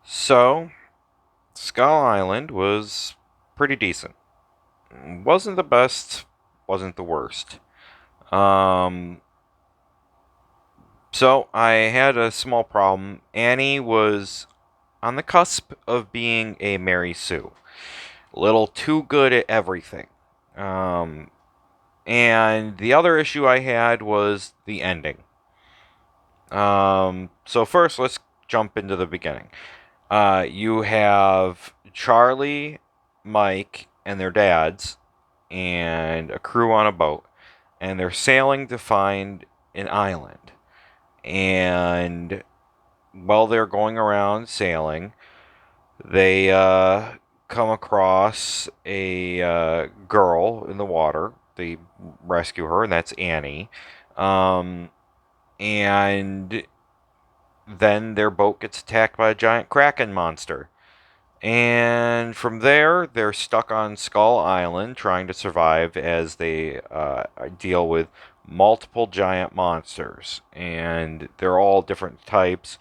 So, Skull Island was pretty decent. Wasn't the best, wasn't the worst. Um, so I had a small problem. Annie was on the cusp of being a Mary Sue. A little too good at everything. Um, and the other issue I had was the ending. So first, let's jump into the beginning. You have Charlie, Mike, and their dads, and a crew on a boat, and they're sailing to find an island. And while they're going around sailing, they come across a girl in the water. They rescue her, and that's Annie. Um, and then their boat gets attacked by a giant kraken monster. And from there, they're stuck on Skull Island trying to survive as they deal with multiple giant monsters. And they're all different types.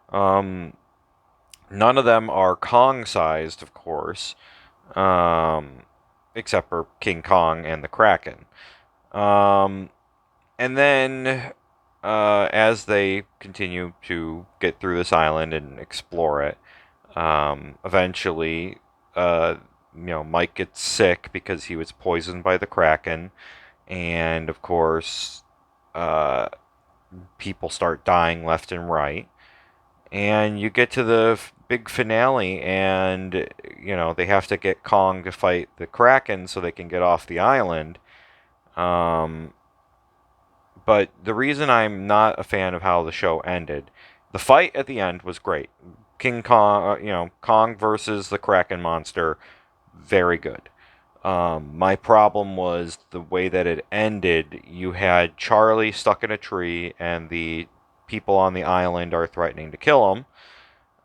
Um, None of them are Kong sized, of course, um, except for King Kong and the Kraken. Um, and then, as they continue to get through this island and explore it, eventually, uh, Mike gets sick because he was poisoned by the Kraken, and of course, uh, people start dying left and right. And you get to the big finale, and they have to get Kong to fight the Kraken so they can get off the island. Um, but the reason I'm not a fan of how the show ended, the fight at the end was great. King Kong, Kong versus the Kraken monster, very good. My problem was the way that it ended. You had Charlie stuck in a tree, and the people on the island are threatening to kill him.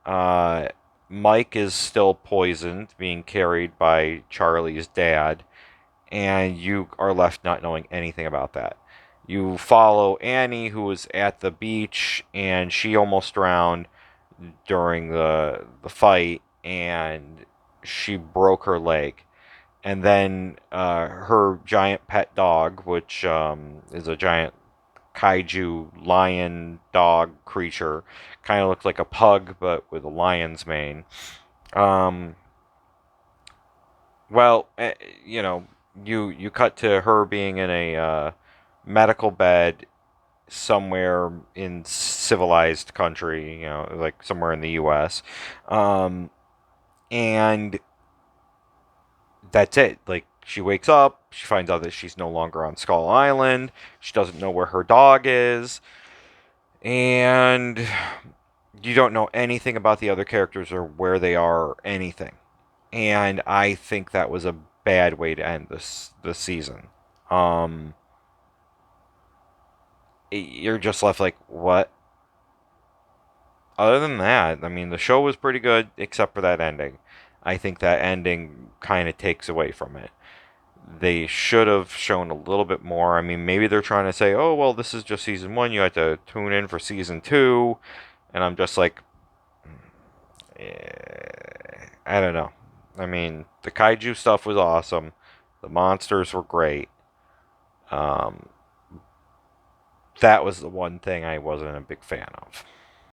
Uh, Mike is still poisoned, being carried by Charlie's dad, and you are left not knowing anything about that. You follow Annie, who was at the beach, and she almost drowned during the fight, and she broke her leg. And then her giant pet dog, which is a giant kaiju lion dog creature, kind of looked like a pug but with a lion's mane. Um, well, you cut to her being in a medical bed somewhere in civilized country, like somewhere in the U.S. Um, and that's it. Like, she wakes up, she finds out that she's no longer on Skull Island, she doesn't know where her dog is, and you don't know anything about the other characters or where they are or anything. And I think that was a bad way to end this season. Um, you're just left like, what? Other than that, I mean, the show was pretty good except for that ending. I think that ending kind of takes away from it. They should have shown a little bit more. I mean, maybe they're trying to say, oh, well, this is just season one. You had to tune in for season two. And I'm just like, I don't know. I mean, the kaiju stuff was awesome. The monsters were great. Um, that was the one thing I wasn't a big fan of.